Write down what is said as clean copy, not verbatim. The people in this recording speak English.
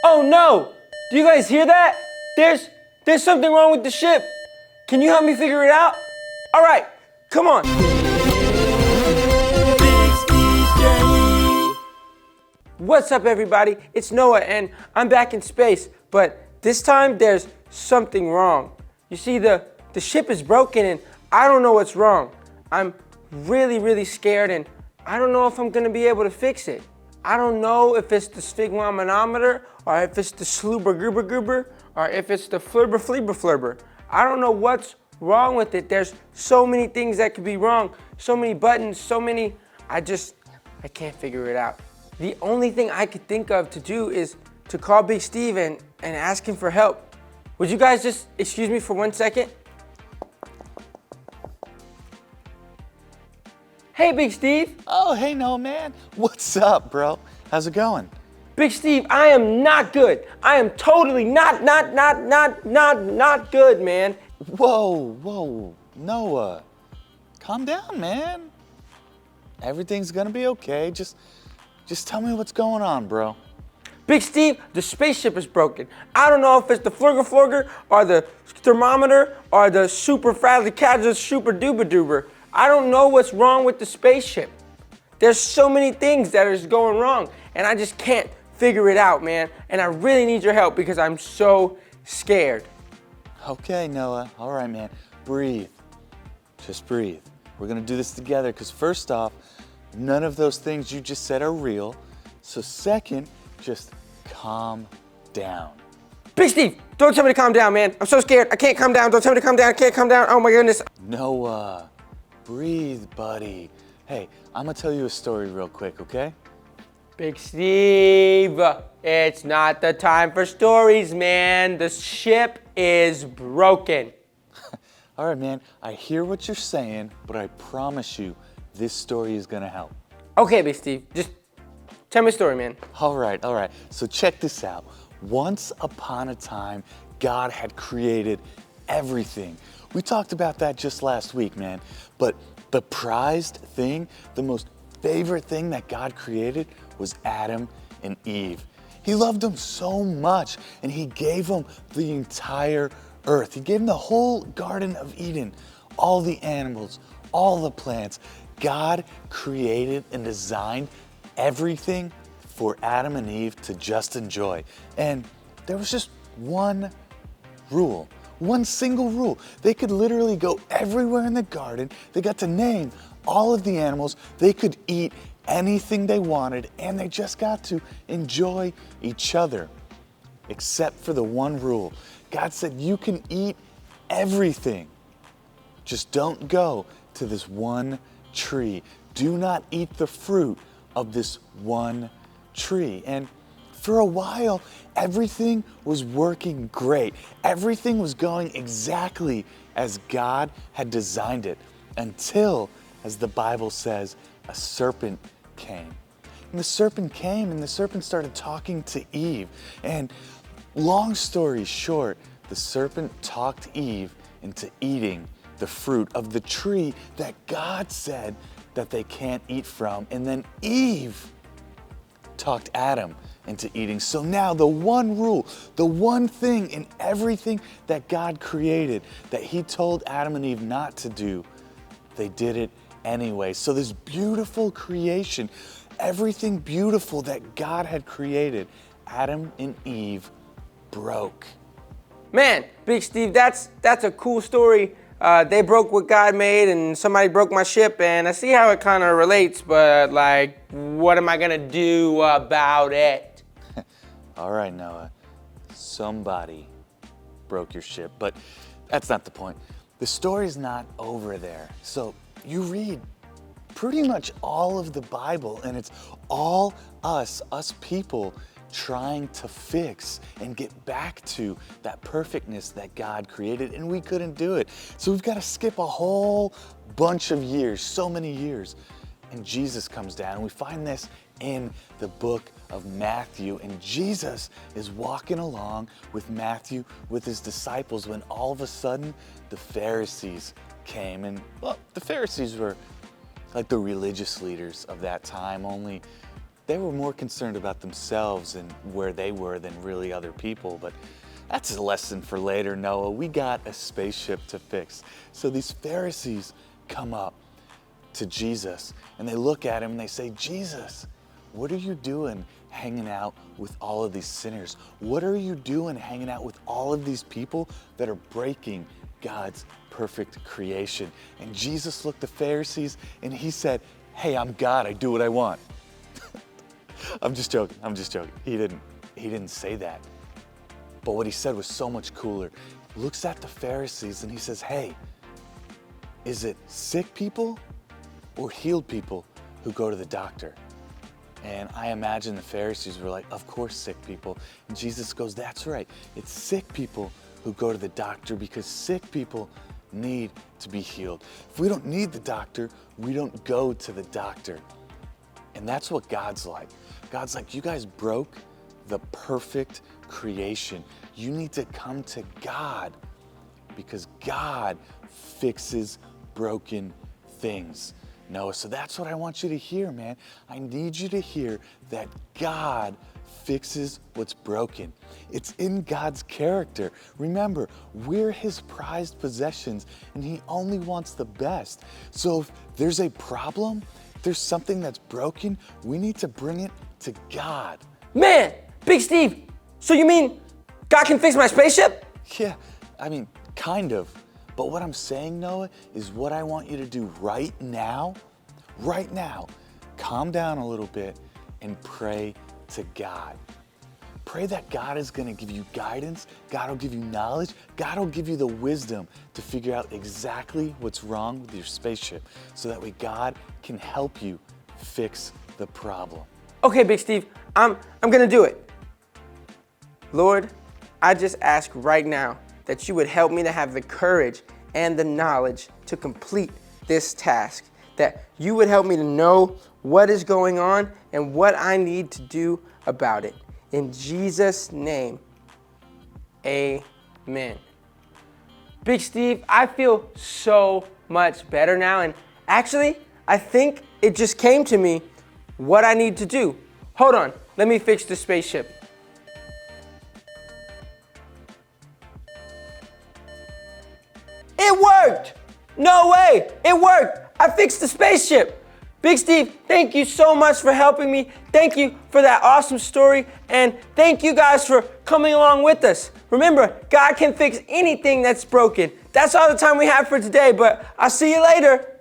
Oh no! Do you guys hear that? There's something wrong with the ship. Can you help me figure it out? All right, come on. What's up, everybody? It's Noah, and I'm back in space, but this time there's something wrong. You see, the ship is broken, and I don't know what's wrong. I'm really scared, and I don't know if I'm gonna be able to fix it. I don't know if it's the sphygmomanometer, or if it's the sloober goober goober, or if it's the flurber fleeber flurber. I don't know what's wrong with it. There's so many things that could be wrong, so many buttons, so many, I can't figure it out. The only thing I could think of to do is to call Big Steve and ask him for help. Would you guys just excuse me for 1 second? Hey, Big Steve. Oh, hey, Noah, man. What's up, bro? How's it going? Big Steve, I am not good. I am totally not good, man. Whoa, Noah. Calm down, man. Everything's gonna be okay. Just tell me what's going on, bro. Big Steve, the spaceship is broken. I don't know if it's the flurger or the thermometer or the super frazzlecadger super duper duper. I don't know what's wrong with the spaceship. There's so many things that are going wrong, and I just can't figure it out, man. And I really need your help because I'm so scared. Okay, Noah. All right, man. Breathe. Just breathe. We're gonna do this together because first off, none of those things you just said are real. So second, just calm down. Big Steve, don't tell me to calm down, man. I'm so scared. I can't calm down. Don't tell me to calm down. I can't calm down. Oh my goodness. Noah, breathe, buddy. Hey, I'm gonna tell you a story real quick, okay? Big Steve, it's not the time for stories, man. The ship is broken. All right, man, I hear what you're saying, but I promise you, this story is gonna help. Okay, Big Steve, just tell me a story, man. All right. So check this out. Once upon a time, God had created everything. We talked about that just last week, man. But the prized thing, the most favorite thing that God created was Adam and Eve. He loved them so much, and he gave them the entire earth. He gave them the whole Garden of Eden, all the animals, all the plants. God created and designed everything for Adam and Eve to just enjoy. And there was just one rule, one single rule. They could literally go everywhere in the garden. They got to name all of the animals. They could eat anything they wanted, and they just got to enjoy each other. Except for the one rule. God said, you can eat everything. Just don't go to this one tree. Do not eat the fruit of this one tree. And for a while, everything was working great. Everything was going exactly as God had designed it until, as the Bible says, a serpent came. And the serpent came and the serpent started talking to Eve. And long story short, the serpent talked Eve into eating the fruit of the tree that God said that they can't eat from. And then Eve talked Adam into eating. So now the one rule, the one thing in everything that God created that he told Adam and Eve not to do, they did it anyway. So this beautiful creation, everything beautiful that God had created, Adam and Eve broke. Man, Big Steve, that's a cool story. They broke what God made and somebody broke my ship, and I see how it kind of relates, but like, what am I gonna do about it? All right, Noah, somebody broke your ship, but that's not the point. The story's not over there. So you read pretty much all of the Bible, and it's all us people trying to fix and get back to that perfectness that God created, and we couldn't do it. So we've got to skip a whole bunch of years, so many years, and Jesus comes down, and we find this in the book of Matthew, and Jesus is walking along with Matthew with his disciples when all of a sudden the Pharisees came. And well, the Pharisees were like the religious leaders of that time, only They were more concerned about themselves and where they were than really other people. But that's a lesson for later, Noah. We got a spaceship to fix. So these Pharisees come up to Jesus and they look at him and they say, Jesus, what are you doing hanging out with all of these sinners? What are you doing hanging out with all of these people that are breaking God's perfect creation? And Jesus looked at the Pharisees and he said, hey, I'm God, I do what I want. I'm just joking. He didn't say that. But what he said was so much cooler. He looks at the Pharisees and he says, hey, is it sick people or healed people who go to the doctor? And I imagine the Pharisees were like, of course, sick people. And Jesus goes, that's right. It's sick people who go to the doctor because sick people need to be healed. If we don't need the doctor, we don't go to the doctor. And that's what God's like. God's like, you guys broke the perfect creation. You need to come to God because God fixes broken things. Noah, so that's what I want you to hear, man. I need you to hear that God fixes what's broken. It's in God's character. Remember, we're his prized possessions and he only wants the best. So if there's a problem, if there's something that's broken, we need to bring it to God. Man, Big Steve, so you mean God can fix my spaceship? Yeah, I mean, kind of. But what I'm saying, Noah, is what I want you to do right now, calm down a little bit and pray to God. Pray that God is going to give you guidance, God will give you knowledge, God will give you the wisdom to figure out exactly what's wrong with your spaceship so that way God can help you fix the problem. Okay, Big Steve, I'm gonna do it. Lord, I just ask right now that you would help me to have the courage and the knowledge to complete this task, that you would help me to know what is going on and what I need to do about it. In Jesus' name, amen. Big Steve, I feel so much better now, and actually, I think it just came to me what I need to do. Hold on, let me fix the spaceship. It worked! No way, it worked! I fixed the spaceship! Big Steve, thank you so much for helping me. Thank you for that awesome story, and thank you guys for coming along with us. Remember, God can fix anything that's broken. That's all the time we have for today, but I'll see you later.